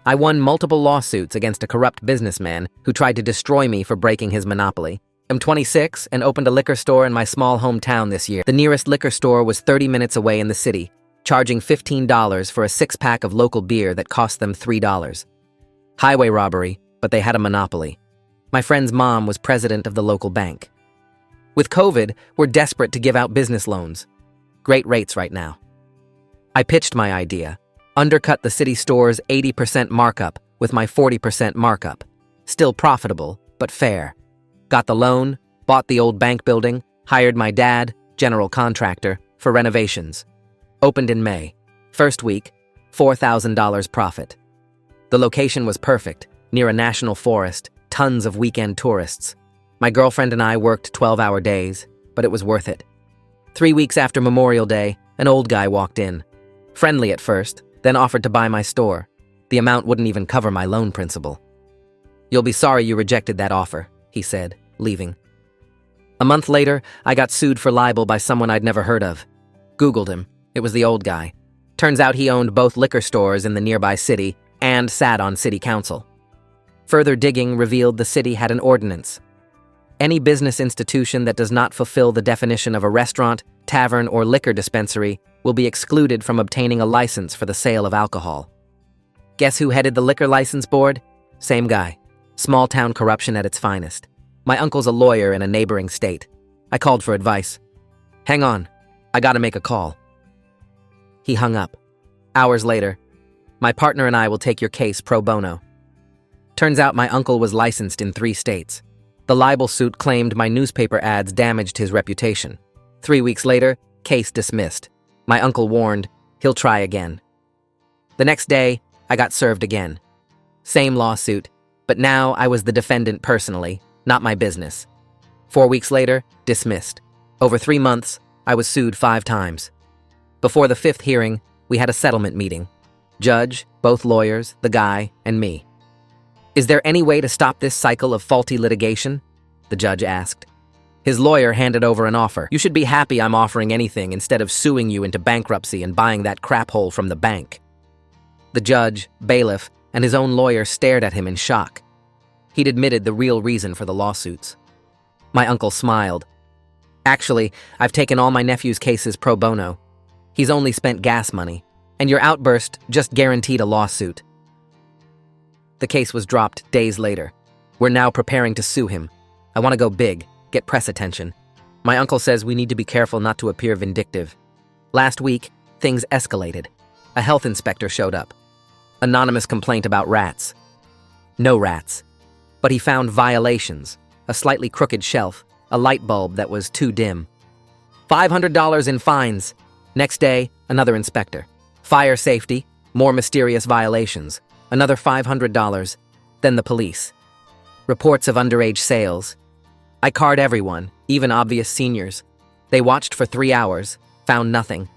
I won multiple lawsuits against a corrupt businessman who tried to destroy me for breaking his monopoly. I'm 26 and opened a liquor store in my small hometown this year. The nearest liquor store was 30 minutes away in the city, charging $15 for a six-pack of local beer that cost them $3. Highway robbery, but they had a monopoly. My friend's mom was president of the local bank. With COVID, we're desperate to give out business loans. Great rates right now. I pitched my idea, undercut the city store's 80% markup with my 40% markup. Still profitable, but fair. Got the loan, bought the old bank building, hired my dad, general contractor, for renovations. Opened in May. First week, $4,000 profit. The location was perfect, near a national forest, tons of weekend tourists. My girlfriend and I worked 12-hour days, but it was worth it. 3 weeks after Memorial Day, an old guy walked in. Friendly at first, then offered to buy my store. The amount wouldn't even cover my loan principal. "You'll be sorry you rejected that offer," he said, leaving. A month later, I got sued for libel by someone I'd never heard of. Googled him. It was the old guy. Turns out he owned both liquor stores in the nearby city and sat on city council. Further digging revealed the city had an ordinance. Any business institution that does not fulfill the definition of a restaurant, tavern, or liquor dispensary will be excluded from obtaining a license for the sale of alcohol. Guess who headed the liquor license board? Same guy. Small-town corruption at its finest. My uncle's a lawyer in a neighboring state. I called for advice. "Hang on, I gotta make a call." He hung up. Hours later, "My partner and I will take your case pro bono." Turns out my uncle was licensed in 3 states. The libel suit claimed my newspaper ads damaged his reputation. 3 weeks later, case dismissed. My uncle warned, he'll try again. The next day, I got served again. Same lawsuit, but now I was the defendant personally, not my business. 4 weeks later, dismissed. Over 3 months, I was sued 5 times. Before the 5th hearing, we had a settlement meeting. Judge, both lawyers, the guy, and me. "Is there any way to stop this cycle of faulty litigation?" the judge asked. His lawyer handed over an offer. "You should be happy I'm offering anything instead of suing you into bankruptcy and buying that crap hole from the bank." The judge, bailiff, and his own lawyer stared at him in shock. He'd admitted the real reason for the lawsuits. My uncle smiled. "Actually, I've taken all my nephew's cases pro bono. He's only spent gas money, and your outburst just guaranteed a lawsuit." The case was dropped days later. We're now preparing to sue him. I want to go big, get press attention. My uncle says we need to be careful not to appear vindictive. Last week, things escalated. A health inspector showed up. Anonymous complaint about rats. No rats. But he found violations, a slightly crooked shelf, a light bulb that was too dim. $500 in fines. Next day, another inspector. Fire safety, more mysterious violations. Another $500. Then the police. Reports of underage sales. I card everyone, even obvious seniors. They watched for 3 hours, found nothing.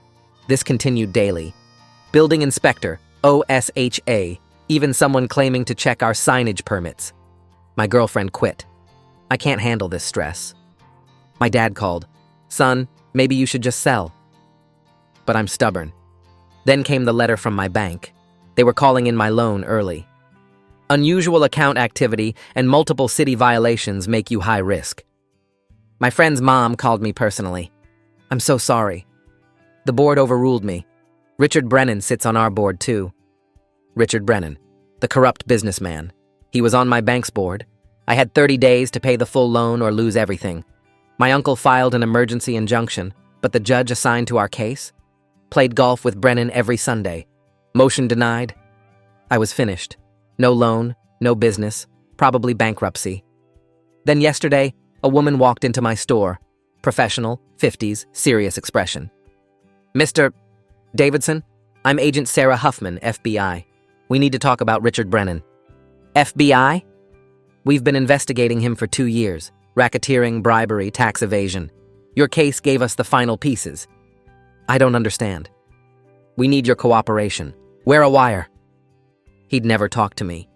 This continued daily. Building inspector, OSHA, even someone claiming to check our signage permits. My girlfriend quit. I can't handle this stress. My dad called. "Son, maybe you should just sell." But I'm stubborn. Then came the letter from my bank. They were calling in my loan early. Unusual account activity and multiple city violations make you high risk. My friend's mom called me personally. "I'm so sorry. The board overruled me. Richard Brennan sits on our board too." Richard Brennan, the corrupt businessman. He was on my bank's board. I had 30 days to pay the full loan or lose everything. My uncle filed an emergency injunction, but the judge assigned to our case played golf with Brennan every Sunday. Motion denied. I was finished. No loan, no business, probably bankruptcy. Then yesterday, a woman walked into my store. Professional, 50s, serious expression. "Mr. Davidson, I'm Agent Sarah Huffman, FBI. We need to talk about Richard Brennan." "FBI? We've been investigating him for 2 years. Racketeering, bribery, tax evasion. Your case gave us the final pieces." "I don't understand." "We need your cooperation. Wear a wire." He'd never talk to me.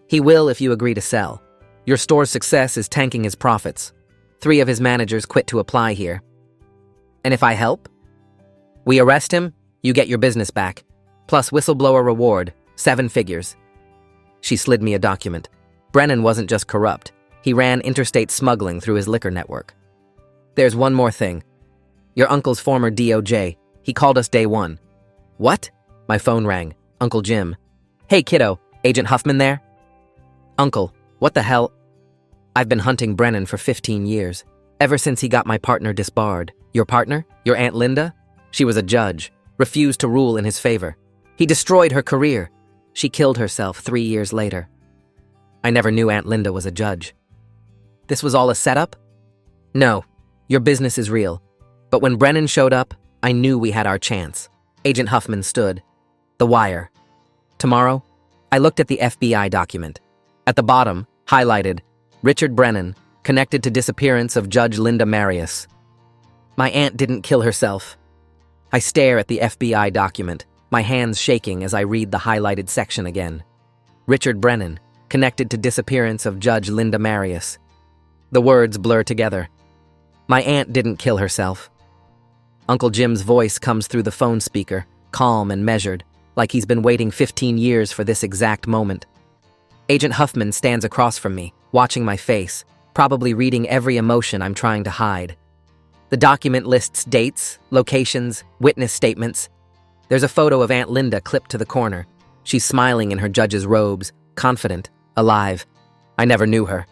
"He will if you agree to sell. Your store's success is tanking his profits. 3 of his managers quit to apply here." "And if I help?" "We arrest him, you get your business back. Plus whistleblower reward, 7 figures. She slid me a document. Brennan wasn't just corrupt. He ran interstate smuggling through his liquor network. There's one more thing. Your uncle's former DOJ. He called us day one. What? My phone rang. Uncle Jim. Hey, kiddo. Agent Huffman there? Uncle, what the hell? I've been hunting Brennan for 15 years. Ever since he got my partner disbarred. Your partner? Your Aunt Linda? She was a judge. Refused to rule in his favor. He destroyed her career. She killed herself 3 years later. I never knew Aunt Linda was a judge. This was all a setup? No, your business is real. But when Brennan showed up, I knew we had our chance. Agent Huffman stood. The wire. Tomorrow? I looked at the FBI document. At the bottom, highlighted, Richard Brennan, connected to disappearance of Judge Linda Marius. My aunt didn't kill herself. I stare at the FBI document, my hands shaking as I read the highlighted section again. Richard Brennan, connected to disappearance of Judge Linda Marius. The words blur together. My aunt didn't kill herself. Uncle Jim's voice comes through the phone speaker, calm and measured, like he's been waiting 15 years for this exact moment. Agent Huffman stands across from me, watching my face, probably reading every emotion I'm trying to hide. The document lists dates, locations, witness statements. There's a photo of Aunt Linda clipped to the corner. She's smiling in her judge's robes, confident, alive. I never knew her.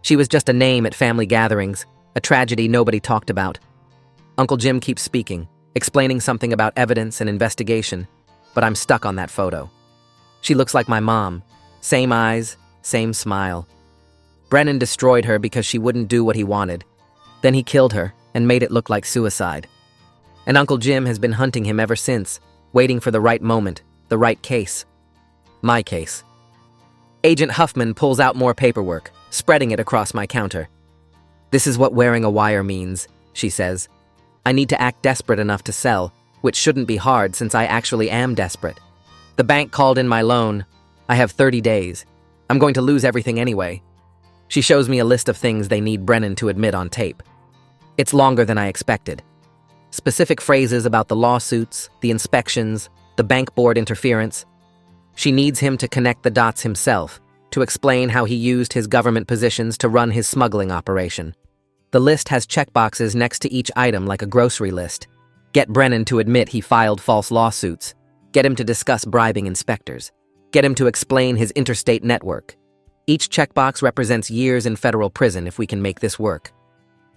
She was just a name at family gatherings, a tragedy nobody talked about. Uncle Jim keeps speaking, explaining something about evidence and investigation, but I'm stuck on that photo. She looks like my mom. Same eyes, same smile. Brennan destroyed her because she wouldn't do what he wanted. Then he killed her and made it look like suicide. And Uncle Jim has been hunting him ever since, waiting for the right moment, the right case. My case. Agent Huffman pulls out more paperwork, spreading it across my counter. This is what wearing a wire means, she says. I need to act desperate enough to sell, which shouldn't be hard since I actually am desperate. The bank called in my loan. I have 30 days. I'm going to lose everything anyway. She shows me a list of things they need Brennan to admit on tape. It's longer than I expected. Specific phrases about the lawsuits, the inspections, the bank board interference. She needs him to connect the dots himself, to explain how he used his government positions to run his smuggling operation. The list has checkboxes next to each item like a grocery list. Get Brennan to admit he filed false lawsuits. Get him to discuss bribing inspectors. Get him to explain his interstate network. Each checkbox represents years in federal prison if we can make this work.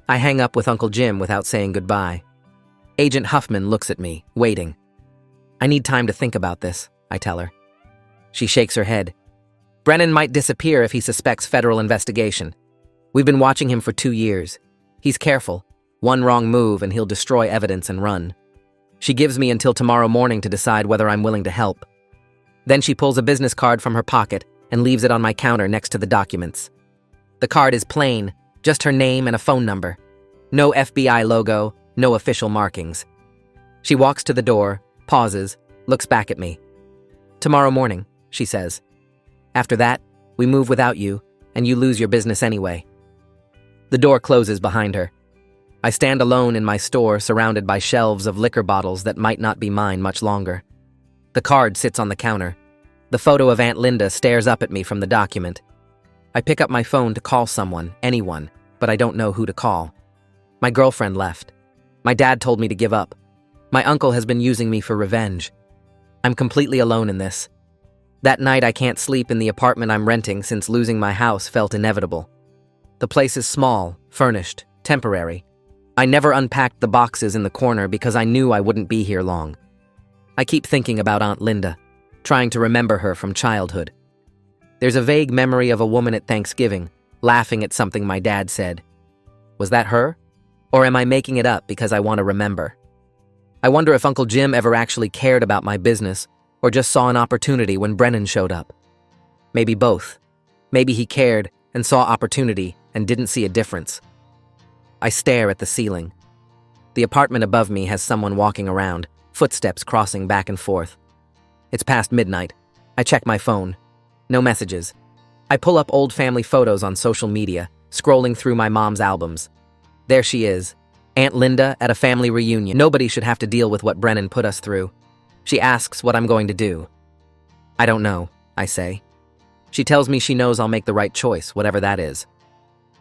I hang up with Uncle Jim without saying goodbye. Agent Huffman looks at me, waiting. I need time to think about this, I tell her. She shakes her head. Brennan might disappear if he suspects federal investigation. We've been watching him for 2 years. He's careful. One wrong move and he'll destroy evidence and run. She gives me until tomorrow morning to decide whether I'm willing to help. Then she pulls a business card from her pocket and leaves it on my counter next to the documents. The card is plain, just her name and a phone number. No FBI logo, no official markings. She walks to the door, pauses, looks back at me. Tomorrow morning, she says. After that, we move without you, and you lose your business anyway. The door closes behind her. I stand alone in my store surrounded by shelves of liquor bottles that might not be mine much longer. The card sits on the counter. The photo of Aunt Linda stares up at me from the document. I pick up my phone to call someone, anyone, but I don't know who to call. My girlfriend left. My dad told me to give up. My uncle has been using me for revenge. I'm completely alone in this. That night I can't sleep in the apartment I'm renting since losing my house felt inevitable. The place is small, furnished, temporary. I never unpacked the boxes in the corner because I knew I wouldn't be here long. I keep thinking about Aunt Linda, trying to remember her from childhood. There's a vague memory of a woman at Thanksgiving, laughing at something my dad said. Was that her? Or am I making it up because I want to remember? I wonder if Uncle Jim ever actually cared about my business or just saw an opportunity when Brennan showed up. Maybe both. Maybe he cared and saw opportunity and didn't see a difference. I stare at the ceiling. The apartment above me has someone walking around, footsteps crossing back and forth. It's past midnight. I check my phone. No messages. I pull up old family photos on social media, scrolling through my mom's albums. There she is, Aunt Linda at a family reunion. Nobody should have to deal with what Brennan put us through. She asks what I'm going to do. I don't know, I say. She tells me she knows I'll make the right choice, whatever that is.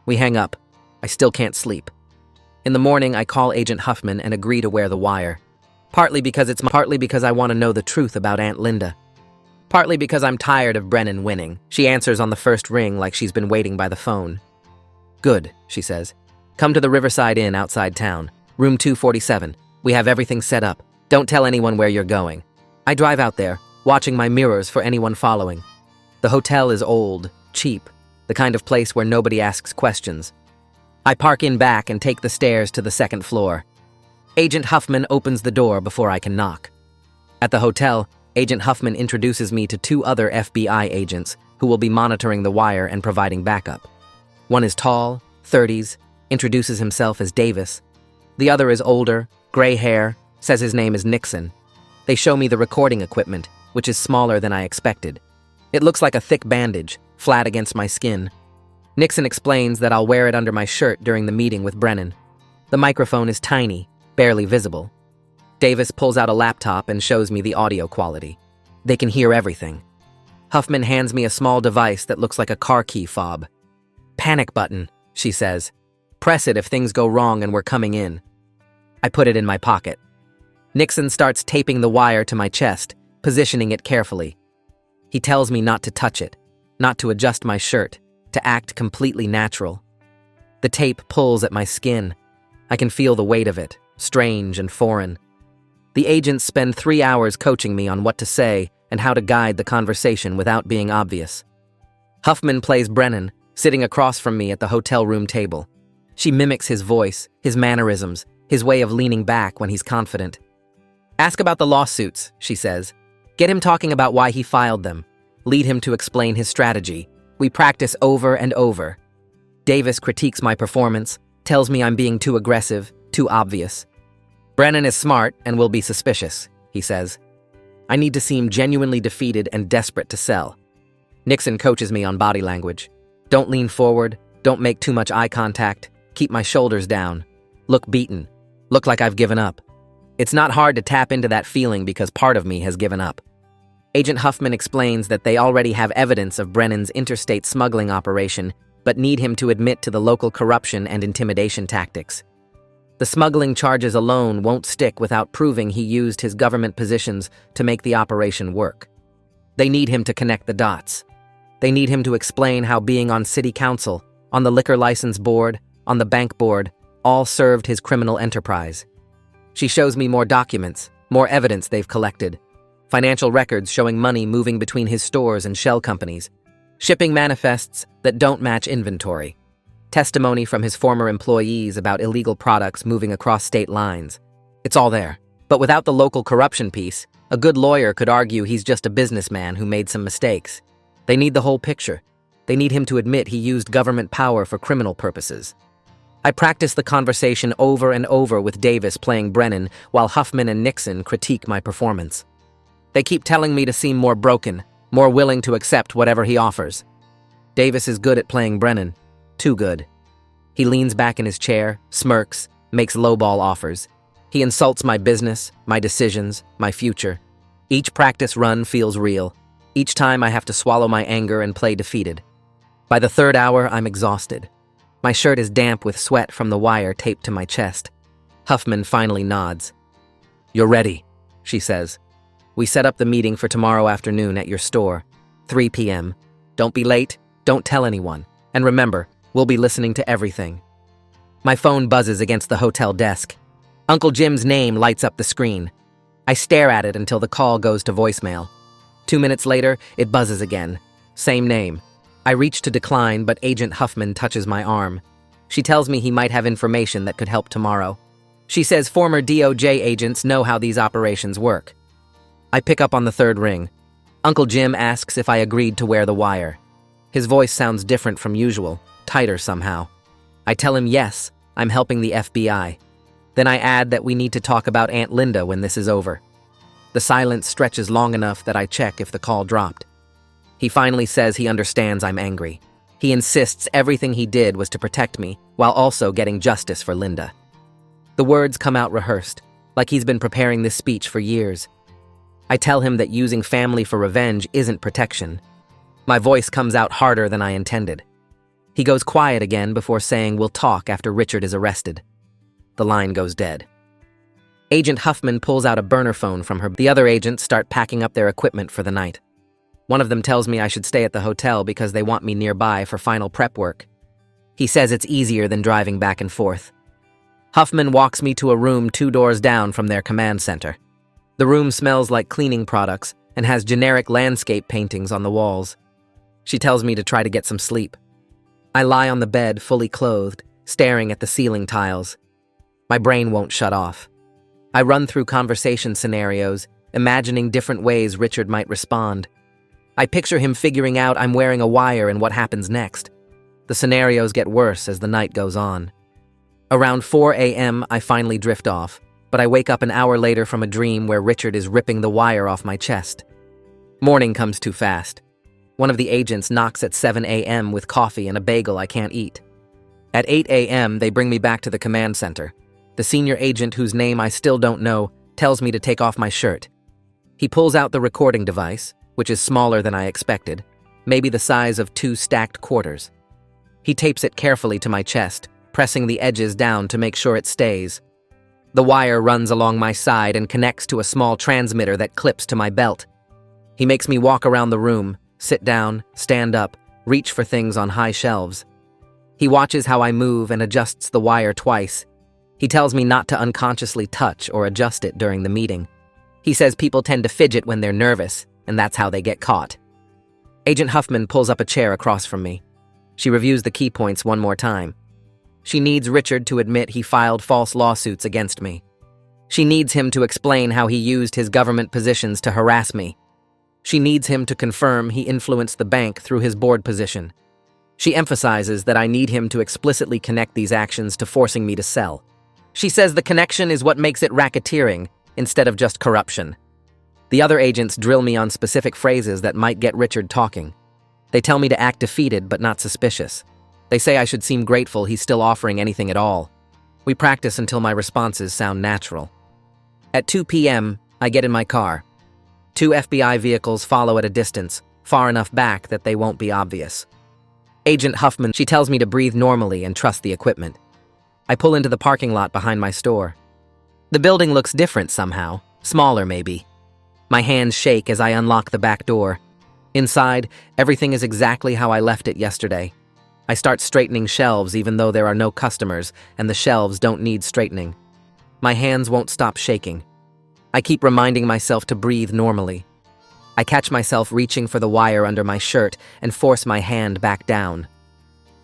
We hang up. I still can't sleep. In the morning, I call Agent Huffman and agree to wear the wire. Partly because I want to know the truth about Aunt Linda. Partly because I'm tired of Brennan winning. She answers on the first ring like she's been waiting by the phone. Good, she says. Come to the Riverside Inn outside town. Room 247. We have everything set up. Don't tell anyone where you're going. I drive out there, watching my mirrors for anyone following. The hotel is old, cheap, the kind of place where nobody asks questions. I park in back and take the stairs to the second floor. Agent Huffman opens the door before I can knock. At the hotel, Agent Huffman introduces me to two other FBI agents who will be monitoring the wire and providing backup. One is tall, 30s, introduces himself as Davis. The other is older, gray hair, says his name is Nixon. They show me the recording equipment, which is smaller than I expected. It looks like a thick bandage, flat against my skin. Nixon explains that I'll wear it under my shirt during the meeting with Brennan. The microphone is tiny, barely visible. Davis pulls out a laptop and shows me the audio quality. They can hear everything. Huffman hands me a small device that looks like a car key fob. Panic button, she says. Press it if things go wrong and we're coming in. I put it in my pocket. Nixon starts taping the wire to my chest, positioning it carefully. He tells me not to touch it, not to adjust my shirt, to act completely natural. The tape pulls at my skin. I can feel the weight of it, strange and foreign. The agents spend 3 hours coaching me on what to say and how to guide the conversation without being obvious. Huffman plays Brennan, sitting across from me at the hotel room table. She mimics his voice, his mannerisms, his way of leaning back when he's confident. Ask about the lawsuits, she says. Get him talking about why he filed them. Lead him to explain his strategy. We practice over and over. Davis critiques my performance, tells me I'm being too aggressive, too obvious. Brennan is smart and will be suspicious, he says. I need to seem genuinely defeated and desperate to sell. Nixon coaches me on body language. Don't lean forward, don't make too much eye contact, keep my shoulders down. Look beaten, look like I've given up. It's not hard to tap into that feeling because part of me has given up. Agent Huffman explains that they already have evidence of Brennan's interstate smuggling operation, but need him to admit to the local corruption and intimidation tactics. The smuggling charges alone won't stick without proving he used his government positions to make the operation work. They need him to connect the dots. They need him to explain how being on city council, on the liquor license board, on the bank board, all served his criminal enterprise. She shows me more documents, more evidence they've collected. Financial records showing money moving between his stores and shell companies. Shipping manifests that don't match inventory. Testimony from his former employees about illegal products moving across state lines. It's all there. But without the local corruption piece, a good lawyer could argue he's just a businessman who made some mistakes. They need the whole picture. They need him to admit he used government power for criminal purposes. I practice the conversation over and over with Davis playing Brennan while Huffman and Nixon critique my performance. They keep telling me to seem more broken, more willing to accept whatever he offers. Davis is good at playing Brennan. Too good. He leans back in his chair, smirks, makes lowball offers. He insults my business, my decisions, my future. Each practice run feels real. Each time I have to swallow my anger and play defeated. By the third hour, I'm exhausted. My shirt is damp with sweat from the wire taped to my chest. Huffman finally nods. You're ready, she says. We set up the meeting for tomorrow afternoon at your store, 3 p.m. Don't be late, don't tell anyone. And remember, we'll be listening to everything. My phone buzzes against the hotel desk. Uncle Jim's name lights up the screen. I stare at it until the call goes to voicemail. 2 minutes later, it buzzes again. Same name. I reach to decline, but Agent Huffman touches my arm. She tells me he might have information that could help tomorrow. She says former DOJ agents know how these operations work. I pick up on the third ring. Uncle Jim asks if I agreed to wear the wire. His voice sounds different from usual, tighter somehow. I tell him yes, I'm helping the FBI. Then I add that we need to talk about Aunt Linda when this is over. The silence stretches long enough that I check if the call dropped. He finally says he understands I'm angry. He insists everything he did was to protect me, while also getting justice for Linda. The words come out rehearsed, like he's been preparing this speech for years. I tell him that using family for revenge isn't protection. My voice comes out harder than I intended. He goes quiet again before saying we'll talk after Richard is arrested. The line goes dead. Agent Huffman pulls out a burner phone from her. The other agents start packing up their equipment for the night. One of them tells me I should stay at the hotel because they want me nearby for final prep work. He says it's easier than driving back and forth. Huffman walks me to a room 2 doors down from their command center. The room smells like cleaning products and has generic landscape paintings on the walls. She tells me to try to get some sleep. I lie on the bed, fully clothed, staring at the ceiling tiles. My brain won't shut off. I run through conversation scenarios, imagining different ways Richard might respond. I picture him figuring out I'm wearing a wire and what happens next. The scenarios get worse as the night goes on. Around 4 a.m., I finally drift off, but I wake up an hour later from a dream where Richard is ripping the wire off my chest. Morning comes too fast. One of the agents knocks at 7 a.m. with coffee and a bagel I can't eat. At 8 a.m., they bring me back to the command center. The senior agent, whose name I still don't know, tells me to take off my shirt. He pulls out the recording device, which is smaller than I expected, maybe the size of 2 stacked quarters. He tapes it carefully to my chest, pressing the edges down to make sure it stays. The wire runs along my side and connects to a small transmitter that clips to my belt. He makes me walk around the room, sit down, stand up, reach for things on high shelves. He watches how I move and adjusts the wire twice. He tells me not to unconsciously touch or adjust it during the meeting. He says people tend to fidget when they're nervous, and that's how they get caught. Agent Huffman pulls up a chair across from me. She reviews the key points one more time. She needs Richard to admit he filed false lawsuits against me. She needs him to explain how he used his government positions to harass me. She needs him to confirm he influenced the bank through his board position. She emphasizes that I need him to explicitly connect these actions to forcing me to sell. She says the connection is what makes it racketeering instead of just corruption. The other agents drill me on specific phrases that might get Richard talking. They tell me to act defeated but not suspicious. They say I should seem grateful he's still offering anything at all. We practice until my responses sound natural. At 2 p.m., I get in my car. 2 FBI vehicles follow at a distance, far enough back that they won't be obvious. Agent Huffman, she tells me to breathe normally and trust the equipment. I pull into the parking lot behind my store. The building looks different somehow, smaller maybe. My hands shake as I unlock the back door. Inside, everything is exactly how I left it yesterday. I start straightening shelves even though there are no customers and the shelves don't need straightening. My hands won't stop shaking. I keep reminding myself to breathe normally. I catch myself reaching for the wire under my shirt and force my hand back down.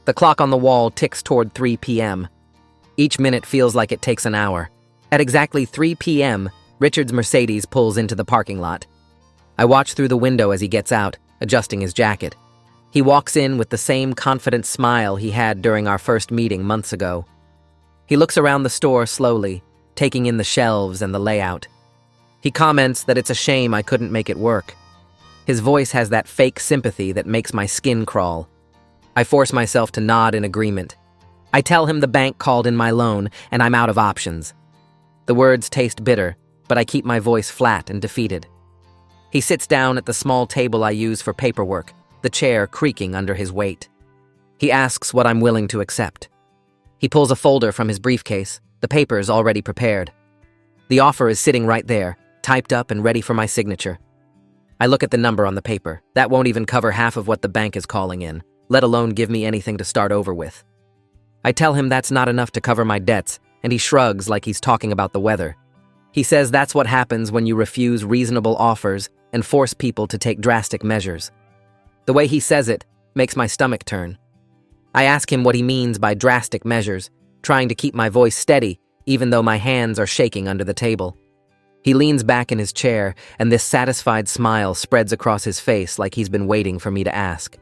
The clock on the wall ticks toward 3 p.m. Each minute feels like it takes an hour. At exactly 3 p.m., Richard's Mercedes pulls into the parking lot. I watch through the window as he gets out, adjusting his jacket. He walks in with the same confident smile he had during our first meeting months ago. He looks around the store slowly, taking in the shelves and the layout. He comments that it's a shame I couldn't make it work. His voice has that fake sympathy that makes my skin crawl. I force myself to nod in agreement. I tell him the bank called in my loan and I'm out of options. The words taste bitter, but I keep my voice flat and defeated. He sits down at the small table I use for paperwork, the chair creaking under his weight. He asks what I'm willing to accept. He pulls a folder from his briefcase, the papers already prepared. The offer is sitting right there, typed up and ready for my signature. I look at the number on the paper. That won't even cover half of what the bank is calling in, let alone give me anything to start over with. I tell him that's not enough to cover my debts, and he shrugs like he's talking about the weather. He says that's what happens when you refuse reasonable offers and force people to take drastic measures. The way he says it makes my stomach turn. I ask him what he means by drastic measures, trying to keep my voice steady even though my hands are shaking under the table. He leans back in his chair, and this satisfied smile spreads across his face like he's been waiting for me to ask.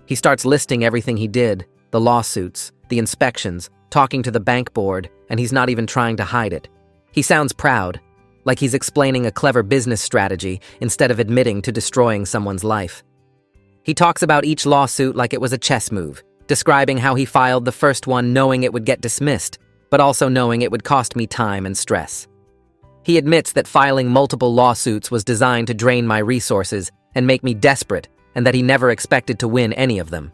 He starts listing everything he did, the lawsuits, the inspections, talking to the bank board, and he's not even trying to hide it. He sounds proud, like he's explaining a clever business strategy instead of admitting to destroying someone's life. He talks about each lawsuit like it was a chess move, describing how he filed the first one knowing it would get dismissed, but also knowing it would cost me time and stress. He admits that filing multiple lawsuits was designed to drain my resources and make me desperate, and that he never expected to win any of them.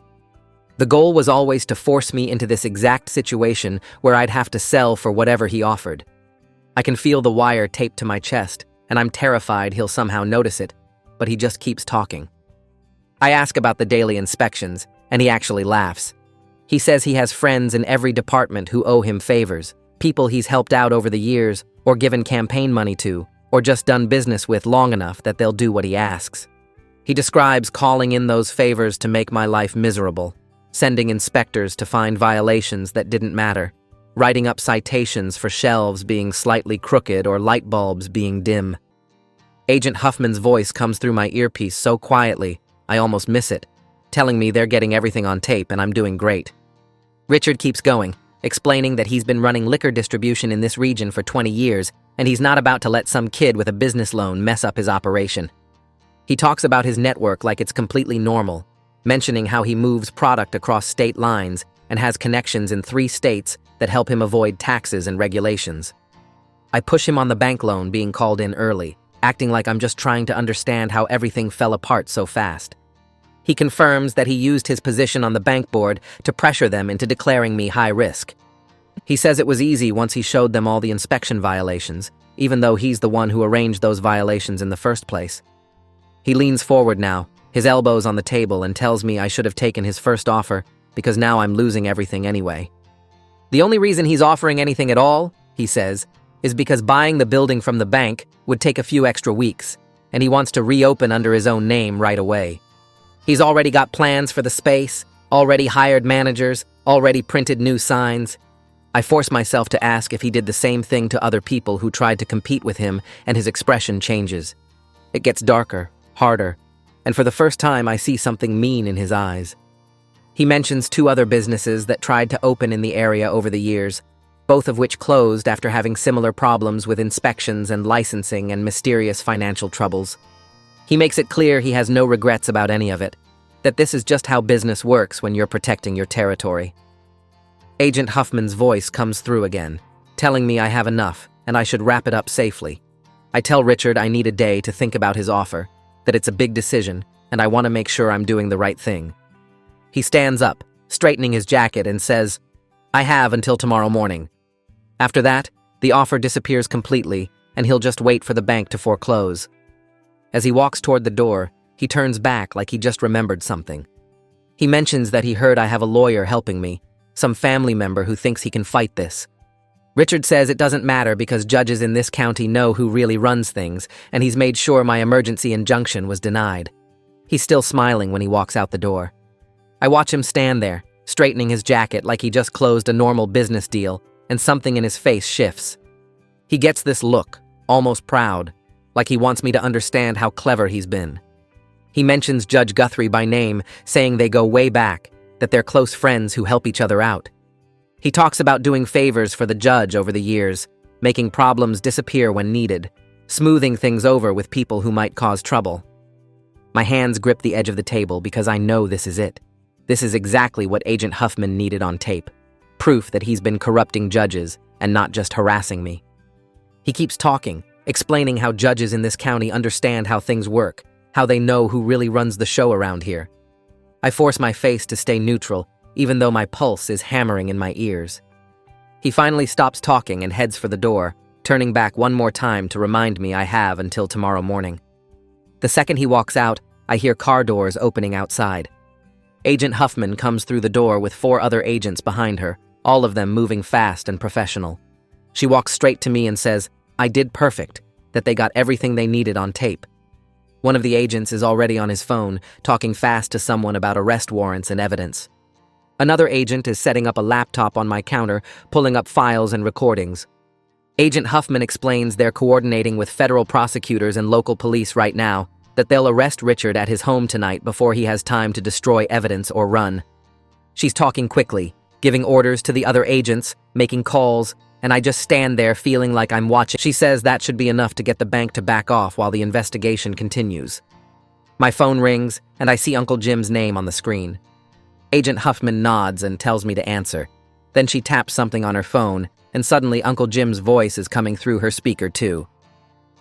The goal was always to force me into this exact situation where I'd have to sell for whatever he offered. I can feel the wire taped to my chest, and I'm terrified he'll somehow notice it, but he just keeps talking. I ask about the daily inspections, and he actually laughs. He says he has friends in every department who owe him favors, people he's helped out over the years, or given campaign money to, or just done business with long enough that they'll do what he asks. He describes calling in those favors to make my life miserable, sending inspectors to find violations that didn't matter, writing up citations for shelves being slightly crooked or light bulbs being dim. Agent Huffman's voice comes through my earpiece so quietly, I almost miss it, telling me they're getting everything on tape and I'm doing great. Richard keeps going, explaining that he's been running liquor distribution in this region for 20 years, and he's not about to let some kid with a business loan mess up his operation. He talks about his network like it's completely normal, mentioning how he moves product across state lines and has connections in 3 states that help him avoid taxes and regulations. I push him on the bank loan being called in early, acting like I'm just trying to understand how everything fell apart so fast. He confirms that he used his position on the bank board to pressure them into declaring me high risk. He says it was easy once he showed them all the inspection violations, even though he's the one who arranged those violations in the first place. He leans forward now, his elbows on the table, and tells me I should have taken his first offer because now I'm losing everything anyway. The only reason he's offering anything at all, he says, is because buying the building from the bank would take a few extra weeks, and he wants to reopen under his own name right away. He's already got plans for the space, already hired managers, already printed new signs. I force myself to ask if he did the same thing to other people who tried to compete with him, and his expression changes. It gets darker, harder, and for the first time I see something mean in his eyes. He mentions 2 other businesses that tried to open in the area over the years, both of which closed after having similar problems with inspections and licensing and mysterious financial troubles. He makes it clear he has no regrets about any of it, that this is just how business works when you're protecting your territory. Agent Huffman's voice comes through again, telling me I have enough and I should wrap it up safely. I tell Richard I need a day to think about his offer, that it's a big decision, and I want to make sure I'm doing the right thing. He stands up, straightening his jacket, and says, "I have until tomorrow morning." After that, the offer disappears completely, and he'll just wait for the bank to foreclose. As he walks toward the door, he turns back like he just remembered something. He mentions that he heard I have a lawyer helping me, some family member who thinks he can fight this. Richard says it doesn't matter because judges in this county know who really runs things, and he's made sure my emergency injunction was denied. He's still smiling when he walks out the door. I watch him stand there, straightening his jacket like he just closed a normal business deal, and something in his face shifts. He gets this look, almost proud, like he wants me to understand how clever he's been. He mentions Judge Guthrie by name, saying they go way back, that they're close friends who help each other out. He talks about doing favors for the judge over the years, making problems disappear when needed, smoothing things over with people who might cause trouble. My hands grip the edge of the table because I know this is it. This is exactly what Agent Huffman needed on tape. Proof that he's been corrupting judges and not just harassing me. He keeps talking, explaining how judges in this county understand how things work, how they know who really runs the show around here. I force my face to stay neutral, even though my pulse is hammering in my ears. He finally stops talking and heads for the door, turning back one more time to remind me I have until tomorrow morning. The second he walks out, I hear car doors opening outside. Agent Huffman comes through the door with 4 other agents behind her, all of them moving fast and professional. She walks straight to me and says, I did perfect, that they got everything they needed on tape. One of the agents is already on his phone, talking fast to someone about arrest warrants and evidence. Another agent is setting up a laptop on my counter, pulling up files and recordings. Agent Huffman explains they're coordinating with federal prosecutors and local police right now, that they'll arrest Richard at his home tonight before he has time to destroy evidence or run. She's talking quickly, giving orders to the other agents, making calls, and I just stand there feeling like I'm watching. She says that should be enough to get the bank to back off while the investigation continues. My phone rings, and I see Uncle Jim's name on the screen. Agent Huffman nods and tells me to answer. Then she taps something on her phone, and suddenly Uncle Jim's voice is coming through her speaker too.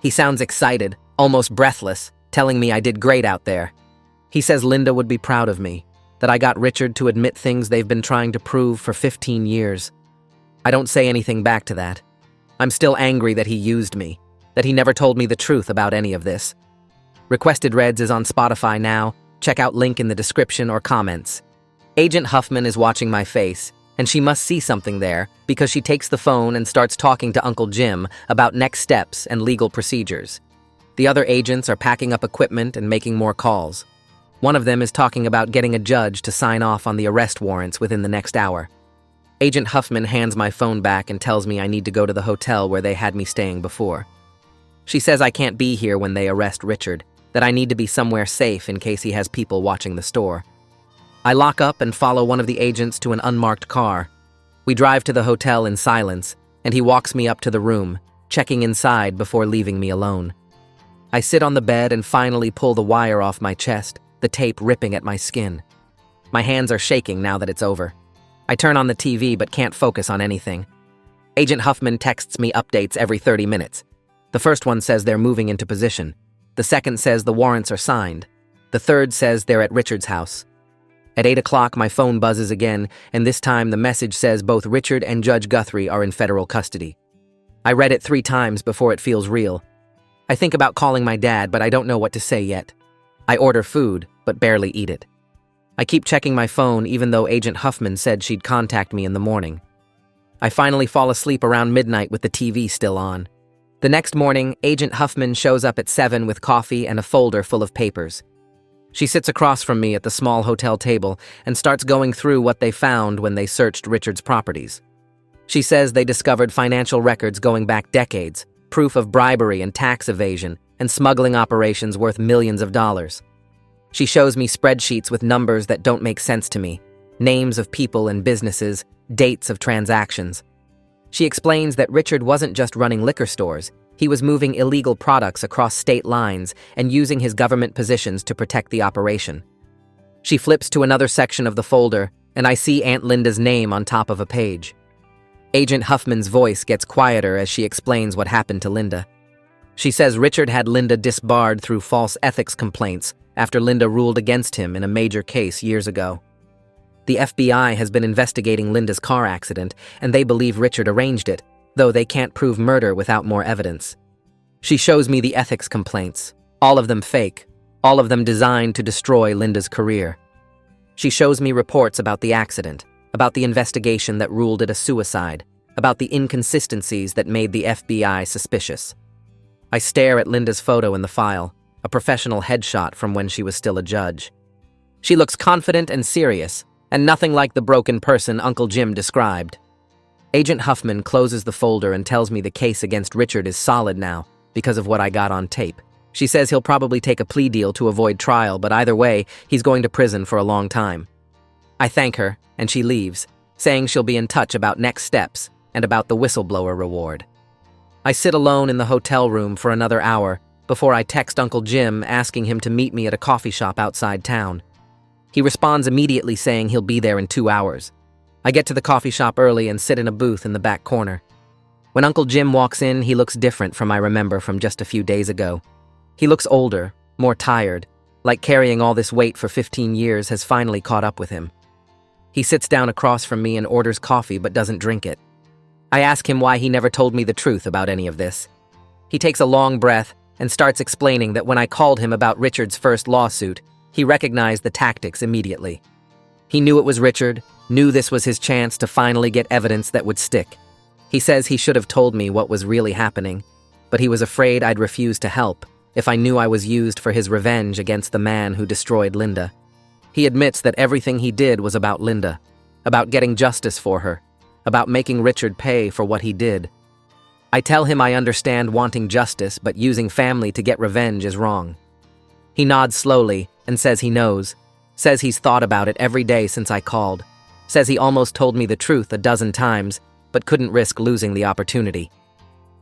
He sounds excited, almost breathless, telling me I did great out there. He says Linda would be proud of me, that I got Richard to admit things they've been trying to prove for 15 years. I don't say anything back to that. I'm still angry that he used me, that he never told me the truth about any of this. Requested Reds is on Spotify now. Check out link in the description or comments. Agent Huffman is watching my face, and she must see something there because she takes the phone and starts talking to Uncle Jim about next steps and legal procedures. The other agents are packing up equipment and making more calls. One of them is talking about getting a judge to sign off on the arrest warrants within the next hour. Agent Huffman hands my phone back and tells me I need to go to the hotel where they had me staying before. She says I can't be here when they arrest Richard, that I need to be somewhere safe in case he has people watching the store. I lock up and follow one of the agents to an unmarked car. We drive to the hotel in silence, and he walks me up to the room, checking inside before leaving me alone. I sit on the bed and finally pull the wire off my chest, the tape ripping at my skin. My hands are shaking now that it's over. I turn on the TV but can't focus on anything. Agent Huffman texts me updates every 30 minutes. The first one says they're moving into position. The second says the warrants are signed. The third says they're at Richard's house. At 8 o'clock, my phone buzzes again, and this time the message says both Richard and Judge Guthrie are in federal custody. I read it 3 times before it feels real. I think about calling my dad, but I don't know what to say yet. I order food, but barely eat it. I keep checking my phone even though Agent Huffman said she'd contact me in the morning. I finally fall asleep around midnight with the TV still on. The next morning, Agent Huffman shows up at 7 with coffee and a folder full of papers. She sits across from me at the small hotel table and starts going through what they found when they searched Richard's properties. She says they discovered financial records going back decades, proof of bribery and tax evasion, and smuggling operations worth millions of dollars. She shows me spreadsheets with numbers that don't make sense to me, names of people and businesses, dates of transactions. She explains that Richard wasn't just running liquor stores, he was moving illegal products across state lines and using his government positions to protect the operation. She flips to another section of the folder, and I see Aunt Linda's name on top of a page. Agent Huffman's voice gets quieter as she explains what happened to Linda. She says Richard had Linda disbarred through false ethics complaints after Linda ruled against him in a major case years ago. The FBI has been investigating Linda's car accident, and they believe Richard arranged it, though they can't prove murder without more evidence. She shows me the ethics complaints, all of them fake, all of them designed to destroy Linda's career. She shows me reports about the accident, about the investigation that ruled it a suicide, about the inconsistencies that made the FBI suspicious. I stare at Linda's photo in the file, a professional headshot from when she was still a judge. She looks confident and serious, and nothing like the broken person Uncle Jim described. Agent Huffman closes the folder and tells me the case against Richard is solid now because of what I got on tape. She says he'll probably take a plea deal to avoid trial, but either way, he's going to prison for a long time. I thank her, and she leaves, saying she'll be in touch about next steps and about the whistleblower reward. I sit alone in the hotel room for another hour before I text Uncle Jim asking him to meet me at a coffee shop outside town. He responds immediately saying he'll be there in 2 hours. I get to the coffee shop early and sit in a booth in the back corner. When Uncle Jim walks in, he looks different from I remember from just a few days ago. He looks older, more tired, like carrying all this weight for 15 years has finally caught up with him. He sits down across from me and orders coffee but doesn't drink it. I ask him why he never told me the truth about any of this. He takes a long breath and starts explaining that when I called him about Richard's first lawsuit, he recognized the tactics immediately. He knew it was Richard, knew this was his chance to finally get evidence that would stick. He says he should have told me what was really happening, but he was afraid I'd refuse to help if I knew I was used for his revenge against the man who destroyed Linda. He admits that everything he did was about Linda, about getting justice for her, about making Richard pay for what he did. I tell him I understand wanting justice, but using family to get revenge is wrong. He nods slowly and says he knows, says he's thought about it every day since I called, says he almost told me the truth a dozen times, but couldn't risk losing the opportunity.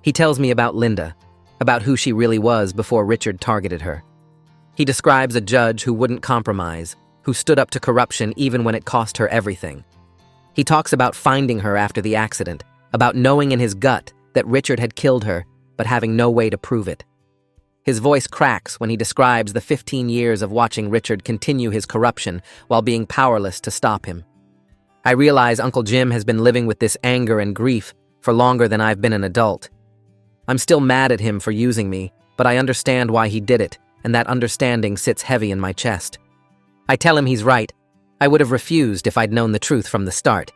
He tells me about Linda, about who she really was before Richard targeted her. He describes a judge who wouldn't compromise, who stood up to corruption even when it cost her everything. He talks about finding her after the accident, about knowing in his gut that Richard had killed her, but having no way to prove it. His voice cracks when he describes the 15 years of watching Richard continue his corruption while being powerless to stop him. I realize Uncle Jim has been living with this anger and grief for longer than I've been an adult. I'm still mad at him for using me, but I understand why he did it, and that understanding sits heavy in my chest. I tell him he's right. I would have refused if I'd known the truth from the start.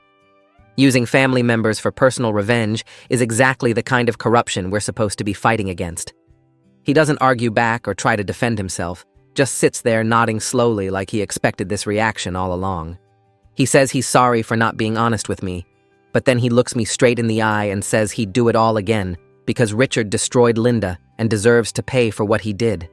Using family members for personal revenge is exactly the kind of corruption we're supposed to be fighting against. He doesn't argue back or try to defend himself, just sits there nodding slowly like he expected this reaction all along. He says he's sorry for not being honest with me, but then he looks me straight in the eye and says he'd do it all again because Richard destroyed Linda and deserves to pay for what he did.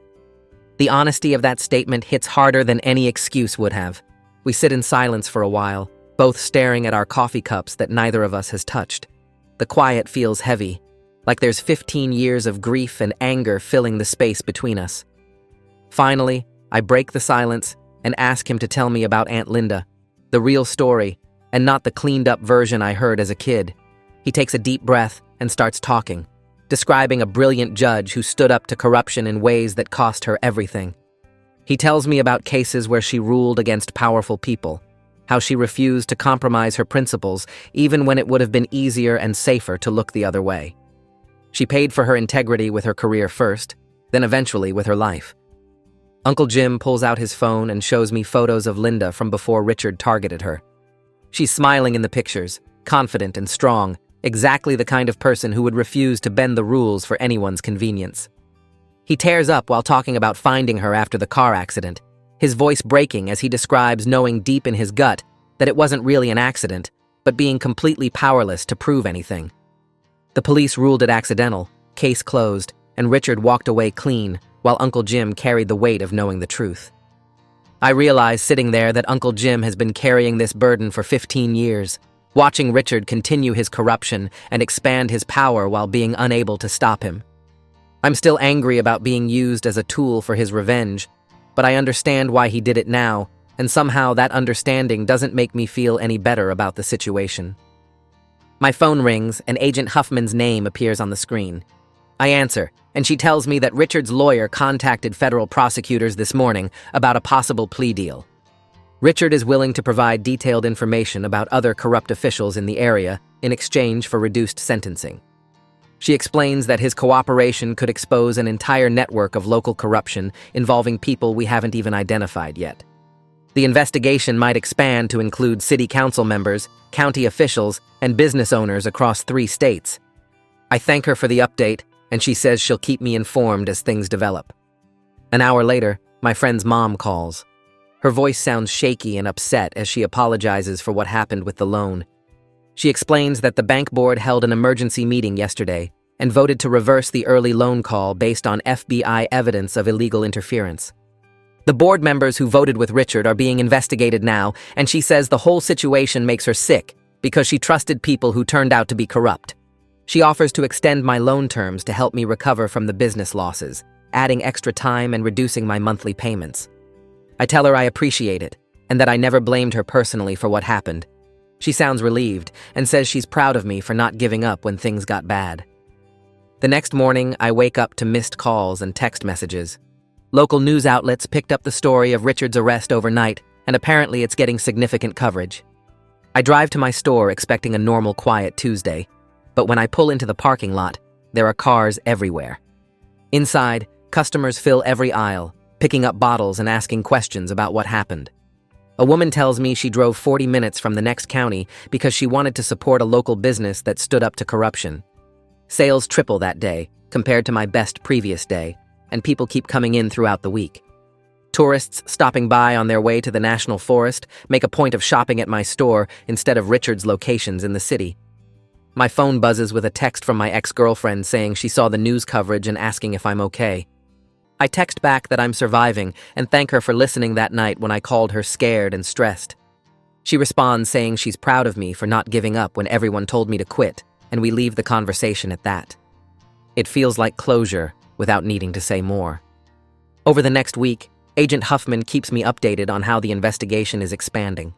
The honesty of that statement hits harder than any excuse would have. We sit in silence for a while, both staring at our coffee cups that neither of us has touched. The quiet feels heavy, like there's 15 years of grief and anger filling the space between us. Finally, I break the silence and ask him to tell me about Aunt Linda, the real story, and not the cleaned-up version I heard as a kid. He takes a deep breath and starts talking, describing a brilliant judge who stood up to corruption in ways that cost her everything. He tells me about cases where she ruled against powerful people, how she refused to compromise her principles even when it would have been easier and safer to look the other way. She paid for her integrity with her career first, then eventually with her life. Uncle Jim pulls out his phone and shows me photos of Linda from before Richard targeted her. She's smiling in the pictures, confident and strong, exactly the kind of person who would refuse to bend the rules for anyone's convenience. He tears up while talking about finding her after the car accident, his voice breaking as he describes knowing deep in his gut that it wasn't really an accident, but being completely powerless to prove anything. The police ruled it accidental, case closed, and Richard walked away clean, while Uncle Jim carried the weight of knowing the truth. I realize sitting there that Uncle Jim has been carrying this burden for 15 years, watching Richard continue his corruption and expand his power while being unable to stop him. I'm still angry about being used as a tool for his revenge, but I understand why he did it now, and somehow that understanding doesn't make me feel any better about the situation. My phone rings and Agent Huffman's name appears on the screen. I answer, and she tells me that Richard's lawyer contacted federal prosecutors this morning about a possible plea deal. Richard is willing to provide detailed information about other corrupt officials in the area in exchange for reduced sentencing. She explains that his cooperation could expose an entire network of local corruption involving people we haven't even identified yet. The investigation might expand to include city council members, county officials, and business owners across 3 states. I thank her for the update, and she says she'll keep me informed as things develop. An hour later, my friend's mom calls. Her voice sounds shaky and upset as she apologizes for what happened with the loan. She explains that the bank board held an emergency meeting yesterday and voted to reverse the early loan call based on FBI evidence of illegal interference. The board members who voted with Richard are being investigated now, and she says the whole situation makes her sick because she trusted people who turned out to be corrupt. She offers to extend my loan terms to help me recover from the business losses, adding extra time and reducing my monthly payments. I tell her I appreciate it, and that I never blamed her personally for what happened. She sounds relieved and says she's proud of me for not giving up when things got bad. The next morning, I wake up to missed calls and text messages. Local news outlets picked up the story of Richard's arrest overnight, and apparently it's getting significant coverage. I drive to my store expecting a normal, quiet Tuesday, but when I pull into the parking lot, there are cars everywhere. Inside, customers fill every aisle, picking up bottles and asking questions about what happened. A woman tells me she drove 40 minutes from the next county because she wanted to support a local business that stood up to corruption. Sales triple that day, compared to my best previous day, and people keep coming in throughout the week. Tourists stopping by on their way to the National Forest make a point of shopping at my store instead of Richard's locations in the city. My phone buzzes with a text from my ex-girlfriend saying she saw the news coverage and asking if I'm okay. I text back that I'm surviving and thank her for listening that night when I called her scared and stressed. She responds saying she's proud of me for not giving up when everyone told me to quit, and we leave the conversation at that. It feels like closure without needing to say more. Over the next week, Agent Huffman keeps me updated on how the investigation is expanding.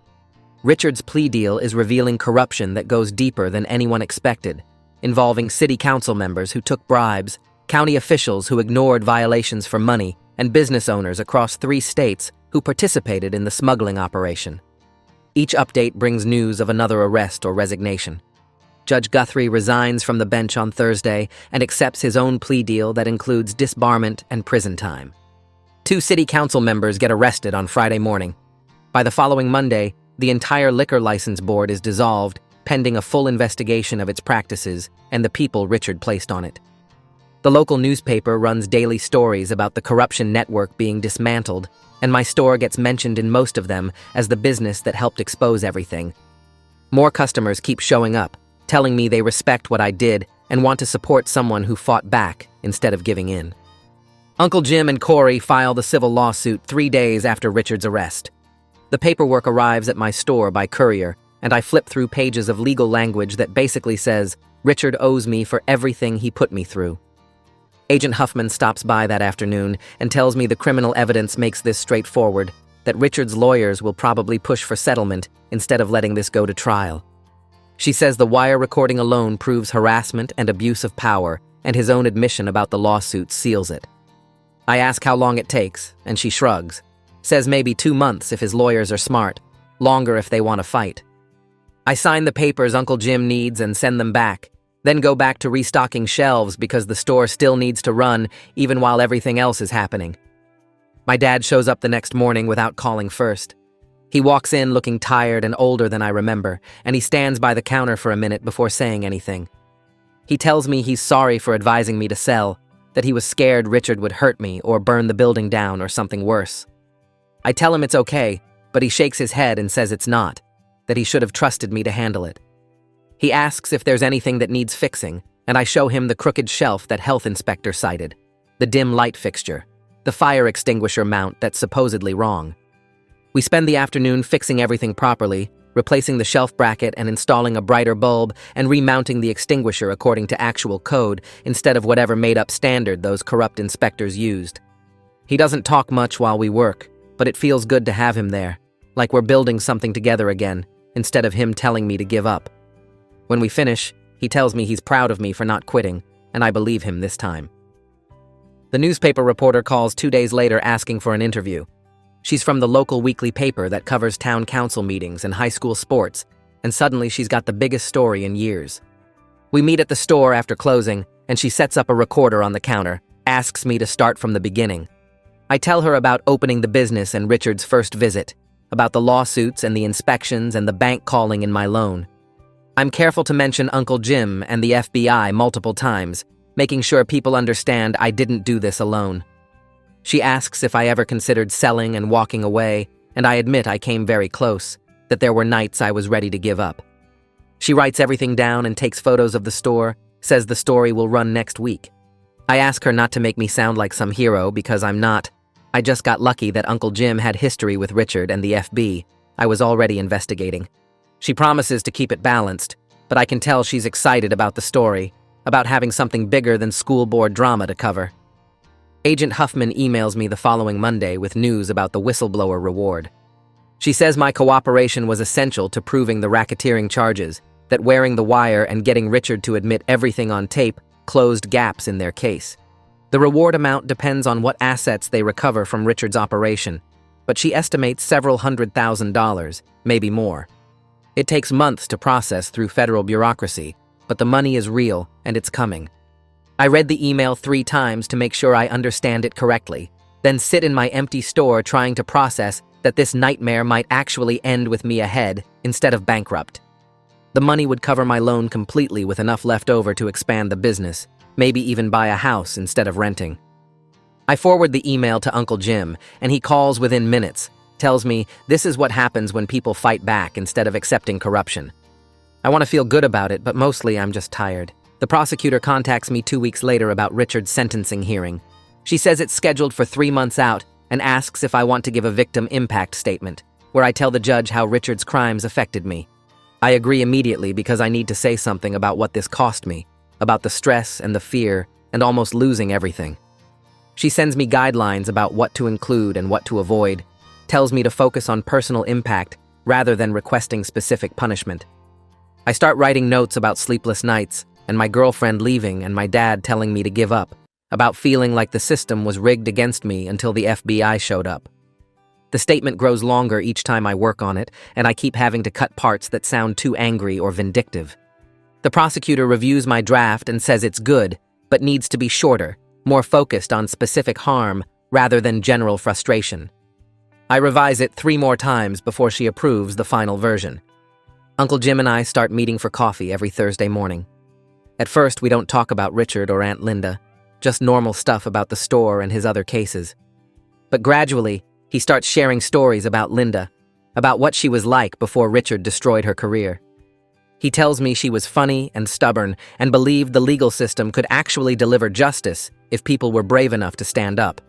Richard's plea deal is revealing corruption that goes deeper than anyone expected, involving city council members who took bribes, county officials who ignored violations for money, and business owners across 3 states who participated in the smuggling operation. Each update brings news of another arrest or resignation. Judge Guthrie resigns from the bench on Thursday and accepts his own plea deal that includes disbarment and prison time. 2 city council members get arrested on Friday morning. By the following Monday, the entire liquor license board is dissolved, pending a full investigation of its practices and the people Richard placed on it. The local newspaper runs daily stories about the corruption network being dismantled, and my store gets mentioned in most of them as the business that helped expose everything. More customers keep showing up, telling me they respect what I did and want to support someone who fought back instead of giving in. Uncle Jim and Corey file the civil lawsuit 3 days after Richard's arrest. The paperwork arrives at my store by courier, and I flip through pages of legal language that basically says Richard owes me for everything he put me through. Agent Huffman stops by that afternoon and tells me the criminal evidence makes this straightforward, that Richard's lawyers will probably push for settlement instead of letting this go to trial. She says the wire recording alone proves harassment and abuse of power, and his own admission about the lawsuit seals it. I ask how long it takes, and she shrugs, says maybe 2 months if his lawyers are smart, longer if they want to fight. I sign the papers Uncle Jim needs and send them back, then go back to restocking shelves because the store still needs to run even while everything else is happening. My dad shows up the next morning without calling first. He walks in looking tired and older than I remember, and he stands by the counter for a minute before saying anything. He tells me he's sorry for advising me to sell, that he was scared Richard would hurt me or burn the building down or something worse. I tell him it's okay, but he shakes his head and says it's not, that he should have trusted me to handle it. He asks if there's anything that needs fixing, and I show him the crooked shelf that health inspector cited, the dim light fixture, the fire extinguisher mount that's supposedly wrong. We spend the afternoon fixing everything properly, replacing the shelf bracket and installing a brighter bulb and remounting the extinguisher according to actual code instead of whatever made-up standard those corrupt inspectors used. He doesn't talk much while we work, but it feels good to have him there, like we're building something together again, instead of him telling me to give up. When we finish, he tells me he's proud of me for not quitting, and I believe him this time. The newspaper reporter calls 2 days later asking for an interview. She's from the local weekly paper that covers town council meetings and high school sports, and suddenly she's got the biggest story in years. We meet at the store after closing, and she sets up a recorder on the counter, asks me to start from the beginning. I tell her about opening the business and Richard's first visit, about the lawsuits and the inspections and the bank calling in my loan. I'm careful to mention Uncle Jim and the FBI multiple times, making sure people understand I didn't do this alone. She asks if I ever considered selling and walking away, and I admit I came very close, that there were nights I was ready to give up. She writes everything down and takes photos of the store, says the story will run next week. I ask her not to make me sound like some hero because I'm not. I just got lucky that Uncle Jim had history with Richard and the FB. I was already investigating. She promises to keep it balanced, but I can tell she's excited about the story, about having something bigger than school board drama to cover. Agent Huffman emails me the following Monday with news about the whistleblower reward. She says my cooperation was essential to proving the racketeering charges, that wearing the wire and getting Richard to admit everything on tape closed gaps in their case. The reward amount depends on what assets they recover from Richard's operation, but she estimates several $100,000, maybe more. It takes months to process through federal bureaucracy, but the money is real and it's coming. I read the email 3 times to make sure I understand it correctly, then sit in my empty store trying to process that this nightmare might actually end with me ahead instead of bankrupt. The money would cover my loan completely with enough left over to expand the business, maybe even buy a house instead of renting. I forward the email to Uncle Jim, and he calls within minutes, tells me this is what happens when people fight back instead of accepting corruption. I want to feel good about it, but mostly I'm just tired. The prosecutor contacts me 2 weeks later about Richard's sentencing hearing. She says it's scheduled for 3 months out and asks if I want to give a victim impact statement, where I tell the judge how Richard's crimes affected me. I agree immediately because I need to say something about what this cost me, about the stress and the fear and almost losing everything. She sends me guidelines about what to include and what to avoid, tells me to focus on personal impact rather than requesting specific punishment. I start writing notes about sleepless nights, and my girlfriend leaving and my dad telling me to give up, about feeling like the system was rigged against me until the FBI showed up. The statement grows longer each time I work on it, and I keep having to cut parts that sound too angry or vindictive. The prosecutor reviews my draft and says it's good, but needs to be shorter, more focused on specific harm rather than general frustration. I revise it 3 more times before she approves the final version. Uncle Jim and I start meeting for coffee every Thursday morning. At first, we don't talk about Richard or Aunt Linda, just normal stuff about the store and his other cases. But gradually, he starts sharing stories about Linda, about what she was like before Richard destroyed her career. He tells me she was funny and stubborn and believed the legal system could actually deliver justice if people were brave enough to stand up.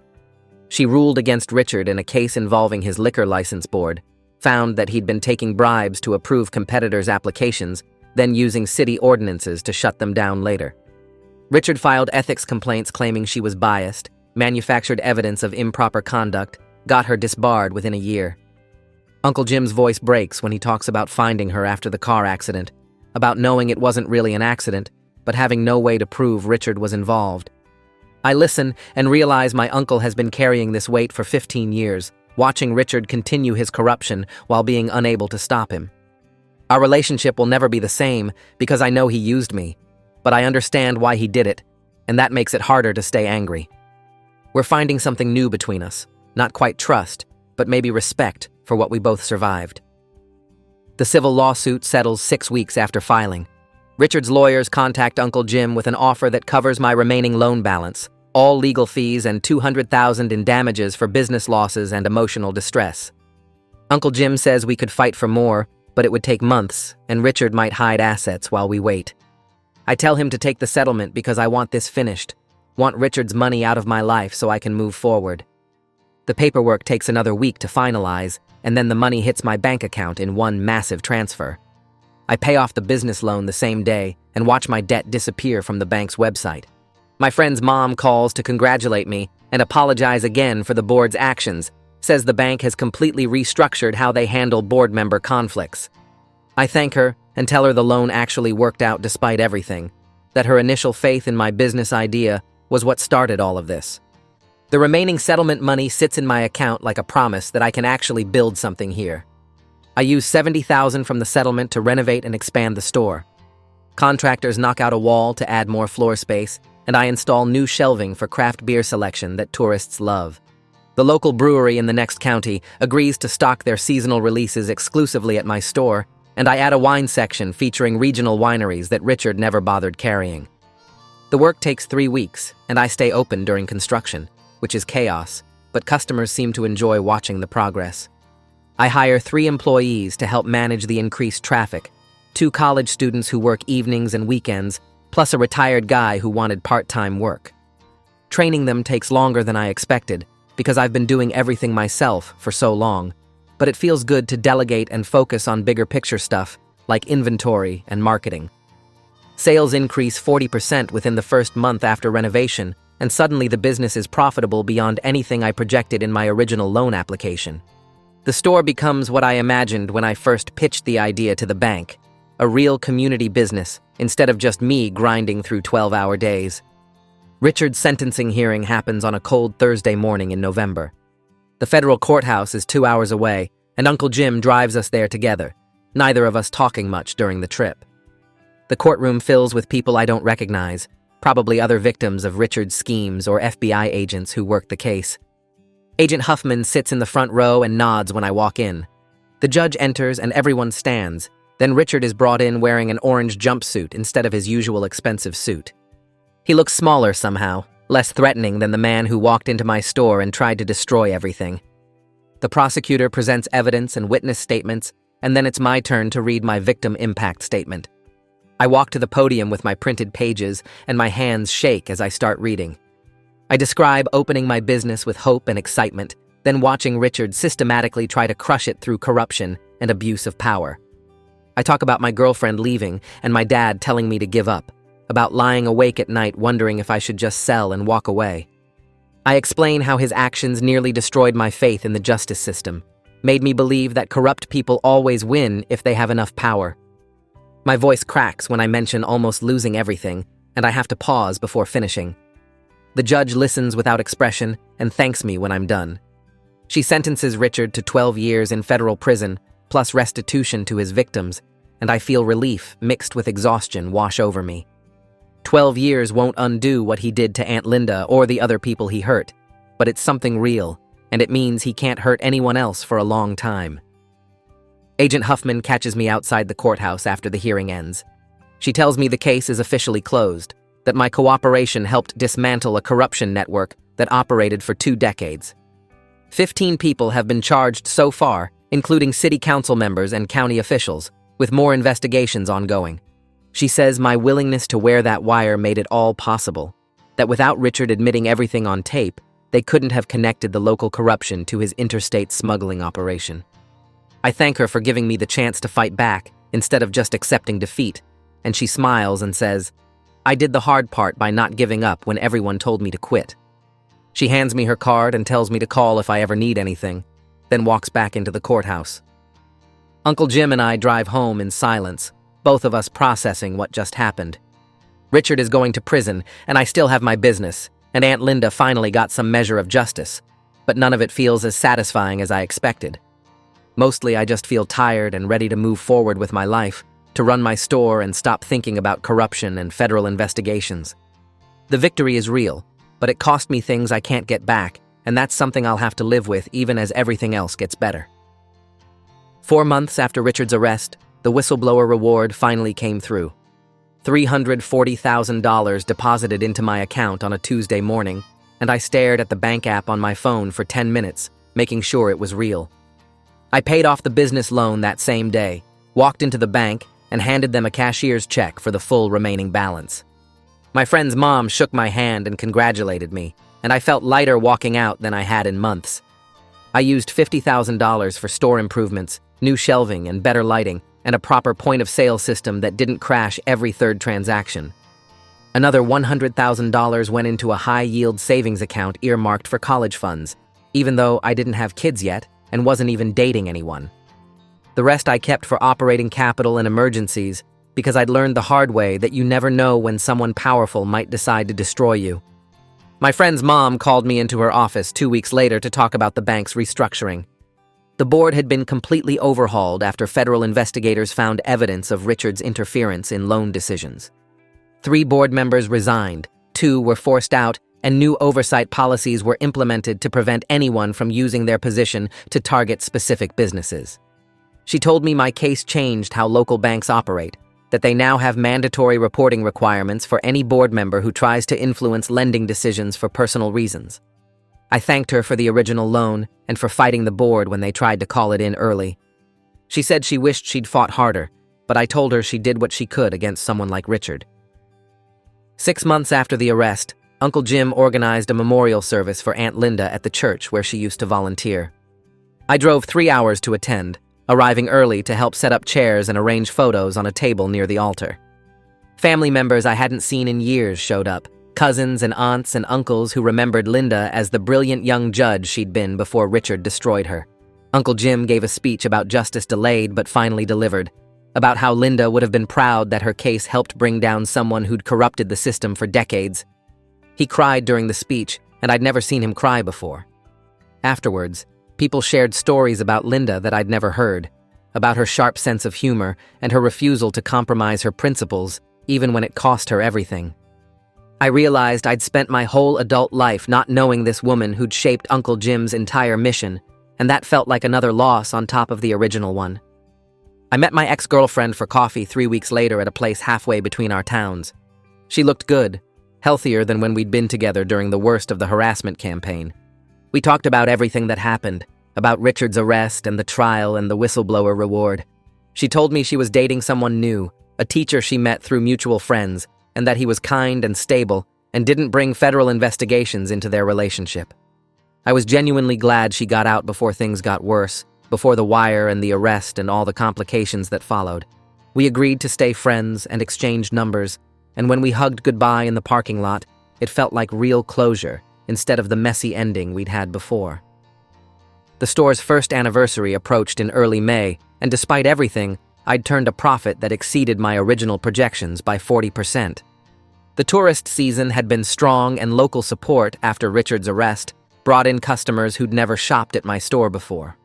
She ruled against Richard in a case involving his liquor license board, found that he'd been taking bribes to approve competitors' applications, then using city ordinances to shut them down later. Richard filed ethics complaints claiming she was biased, manufactured evidence of improper conduct, got her disbarred within a year. Uncle Jim's voice breaks when he talks about finding her after the car accident, about knowing it wasn't really an accident, but having no way to prove Richard was involved. I listen and realize my uncle has been carrying this weight for 15 years, watching Richard continue his corruption while being unable to stop him. Our relationship will never be the same because I know he used me, but I understand why he did it, and that makes it harder to stay angry. We're finding something new between us, not quite trust, but maybe respect for what we both survived. The civil lawsuit settles 6 weeks after filing. Richard's lawyers contact Uncle Jim with an offer that covers my remaining loan balance, all legal fees, and $200,000 in damages for business losses and emotional distress. Uncle Jim says we could fight for more, but it would take months, and Richard might hide assets while we wait. I tell him to take the settlement because I want this finished, want Richard's money out of my life so I can move forward. The paperwork takes another week to finalize, and then the money hits my bank account in one massive transfer. I pay off the business loan the same day and watch my debt disappear from the bank's website. My friend's mom calls to congratulate me and apologize again for the board's actions, says the bank has completely restructured how they handle board member conflicts. I thank her and tell her the loan actually worked out despite everything, that her initial faith in my business idea was what started all of this. The remaining settlement money sits in my account like a promise that I can actually build something here. I use $70,000 from the settlement to renovate and expand the store. Contractors knock out a wall to add more floor space, and I install new shelving for craft beer selection that tourists love. The local brewery in the next county agrees to stock their seasonal releases exclusively at my store, and I add a wine section featuring regional wineries that Richard never bothered carrying. The work takes 3 weeks, and I stay open during construction, which is chaos, but customers seem to enjoy watching the progress. I hire 3 employees to help manage the increased traffic, 2 college students who work evenings and weekends, plus a retired guy who wanted part-time work. Training them takes longer than I expected, because I've been doing everything myself for so long, but it feels good to delegate and focus on bigger picture stuff, like inventory and marketing. Sales increase 40% within the first month after renovation, and suddenly the business is profitable beyond anything I projected in my original loan application. The store becomes what I imagined when I first pitched the idea to the bank, a real community business, instead of just me grinding through 12-hour days. Richard's sentencing hearing happens on a cold Thursday morning in November. The federal courthouse is 2 hours away, and Uncle Jim drives us there together, neither of us talking much during the trip. The courtroom fills with people I don't recognize, probably other victims of Richard's schemes or FBI agents who worked the case. Agent Huffman sits in the front row and nods when I walk in. The judge enters and everyone stands. Then Richard is brought in wearing an orange jumpsuit instead of his usual expensive suit. He looks smaller somehow, less threatening than the man who walked into my store and tried to destroy everything. The prosecutor presents evidence and witness statements, and then it's my turn to read my victim impact statement. I walk to the podium with my printed pages, and my hands shake as I start reading. I describe opening my business with hope and excitement, then watching Richard systematically try to crush it through corruption and abuse of power. I talk about my girlfriend leaving and my dad telling me to give up, about lying awake at night wondering if I should just sell and walk away. I explain how his actions nearly destroyed my faith in the justice system, made me believe that corrupt people always win if they have enough power. My voice cracks when I mention almost losing everything, and I have to pause before finishing. The judge listens without expression and thanks me when I'm done. She sentences Richard to 12 years in federal prison, plus restitution to his victims, and I feel relief mixed with exhaustion wash over me. 12 years won't undo what he did to Aunt Linda or the other people he hurt, but it's something real, and it means he can't hurt anyone else for a long time. Agent Huffman catches me outside the courthouse after the hearing ends. She tells me the case is officially closed, that my cooperation helped dismantle a corruption network that operated for 2 decades. 15 people have been charged so far, including city council members and county officials, with more investigations ongoing. She says my willingness to wear that wire made it all possible, that without Richard admitting everything on tape, they couldn't have connected the local corruption to his interstate smuggling operation. I thank her for giving me the chance to fight back instead of just accepting defeat, and she smiles and says, "I did the hard part by not giving up when everyone told me to quit." She hands me her card and tells me to call if I ever need anything, then walks back into the courthouse. Uncle Jim and I drive home in silence, both of us processing what just happened. Richard is going to prison, and I still have my business, and Aunt Linda finally got some measure of justice, but none of it feels as satisfying as I expected. Mostly I just feel tired and ready to move forward with my life, to run my store and stop thinking about corruption and federal investigations. The victory is real, but it cost me things I can't get back, and that's something I'll have to live with even as everything else gets better. 4 months after Richard's arrest, the whistleblower reward finally came through. $340,000 deposited into my account on a Tuesday morning, and I stared at the bank app on my phone for 10 minutes, making sure it was real. I paid off the business loan that same day, walked into the bank, and handed them a cashier's check for the full remaining balance. My friend's mom shook my hand and congratulated me, and I felt lighter walking out than I had in months. I used $50,000 for store improvements, new shelving and better lighting, and a proper point-of-sale system that didn't crash every third transaction. Another $100,000 went into a high-yield savings account earmarked for college funds, even though I didn't have kids yet and wasn't even dating anyone. The rest I kept for operating capital and emergencies, because I'd learned the hard way that you never know when someone powerful might decide to destroy you. My friend's mom called me into her office 2 weeks later to talk about the bank's restructuring. The board had been completely overhauled after federal investigators found evidence of Richard's interference in loan decisions. 3 board members resigned, 2 were forced out, and new oversight policies were implemented to prevent anyone from using their position to target specific businesses. She told me my case changed how local banks operate, that they now have mandatory reporting requirements for any board member who tries to influence lending decisions for personal reasons. I thanked her for the original loan and for fighting the board when they tried to call it in early. She said she wished she'd fought harder, but I told her she did what she could against someone like Richard. 6 months after the arrest, Uncle Jim organized a memorial service for Aunt Linda at the church where she used to volunteer. I drove 3 hours to attend, arriving early to help set up chairs and arrange photos on a table near the altar. Family members I hadn't seen in years showed up, cousins and aunts and uncles who remembered Linda as the brilliant young judge she'd been before Richard destroyed her. Uncle Jim gave a speech about justice delayed but finally delivered, about how Linda would have been proud that her case helped bring down someone who'd corrupted the system for decades. He cried during the speech, and I'd never seen him cry before. Afterwards, people shared stories about Linda that I'd never heard, about her sharp sense of humor and her refusal to compromise her principles, even when it cost her everything. I realized I'd spent my whole adult life not knowing this woman who'd shaped Uncle Jim's entire mission, and that felt like another loss on top of the original one. I met my ex-girlfriend for coffee 3 weeks later at a place halfway between our towns. She looked good, healthier than when we'd been together during the worst of the harassment campaign. We talked about everything that happened, about Richard's arrest and the trial and the whistleblower reward. She told me she was dating someone new, a teacher she met through mutual friends, and that he was kind and stable and didn't bring federal investigations into their relationship. I was genuinely glad she got out before things got worse, before the wire and the arrest and all the complications that followed. We agreed to stay friends and exchanged numbers, and when we hugged goodbye in the parking lot, it felt like real closure instead of the messy ending we'd had before. The store's first anniversary approached in early May, and despite everything, I'd turned a profit that exceeded my original projections by 40%. The tourist season had been strong, and local support after Richard's arrest brought in customers who'd never shopped at my store before.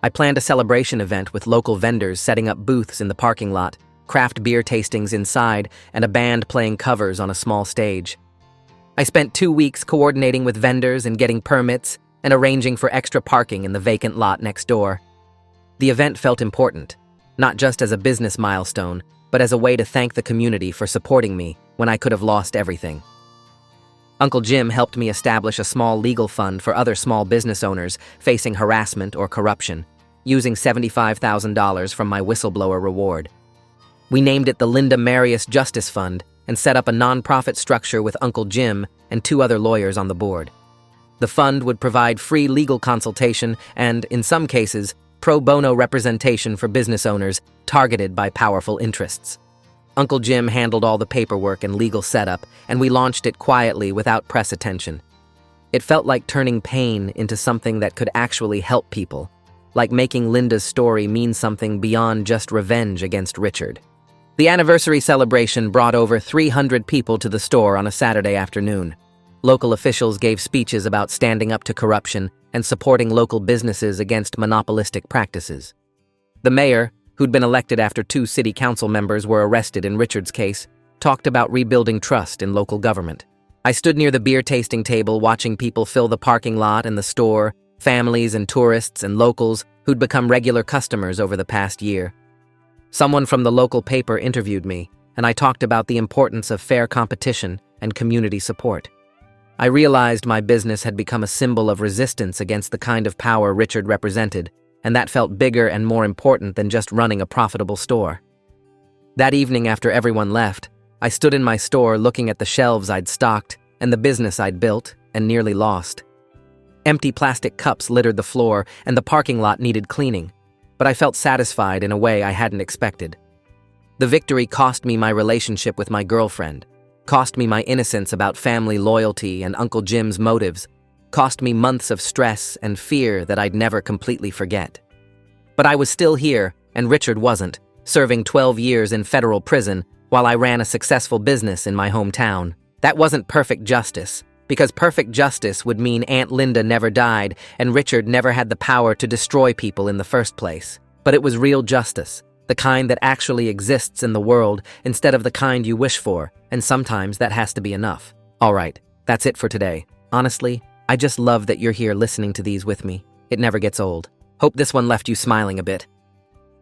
I planned a celebration event with local vendors setting up booths in the parking lot, craft beer tastings inside, and a band playing covers on a small stage. I spent 2 weeks coordinating with vendors and getting permits and arranging for extra parking in the vacant lot next door. The event felt important, not just as a business milestone, but as a way to thank the community for supporting me when I could have lost everything. Uncle Jim helped me establish a small legal fund for other small business owners facing harassment or corruption, using $75,000 from my whistleblower reward. We named it the Linda Marius Justice Fund and set up a nonprofit structure with Uncle Jim and 2 other lawyers on the board. The fund would provide free legal consultation and, in some cases, pro bono representation for business owners targeted by powerful interests. Uncle Jim handled all the paperwork and legal setup, and we launched it quietly without press attention. It felt like turning pain into something that could actually help people, like making Linda's story mean something beyond just revenge against Richard. The anniversary celebration brought over 300 people to the store on a Saturday afternoon. Local officials gave speeches about standing up to corruption and supporting local businesses against monopolistic practices. The mayor, who'd been elected after 2 city council members were arrested in Richard's case, talked about rebuilding trust in local government. I stood near the beer tasting table watching people fill the parking lot and the store, families and tourists and locals who'd become regular customers over the past year. Someone from the local paper interviewed me, and I talked about the importance of fair competition and community support. I realized my business had become a symbol of resistance against the kind of power Richard represented, and that felt bigger and more important than just running a profitable store. That evening after everyone left, I stood in my store looking at the shelves I'd stocked and the business I'd built and nearly lost. Empty plastic cups littered the floor, and the parking lot needed cleaning, but I felt satisfied in a way I hadn't expected. The victory cost me my relationship with my girlfriend, cost me my innocence about family loyalty and Uncle Jim's motives, cost me months of stress and fear that I'd never completely forget. But I was still here, and Richard wasn't, serving 12 years in federal prison while I ran a successful business in my hometown. That wasn't perfect justice, because perfect justice would mean Aunt Linda never died and Richard never had the power to destroy people in the first place. But it was real justice, the kind that actually exists in the world instead of the kind you wish for, and sometimes that has to be enough. All right, that's it for today. Honestly, I just love that you're here listening to these with me. It never gets old. Hope this one left you smiling a bit.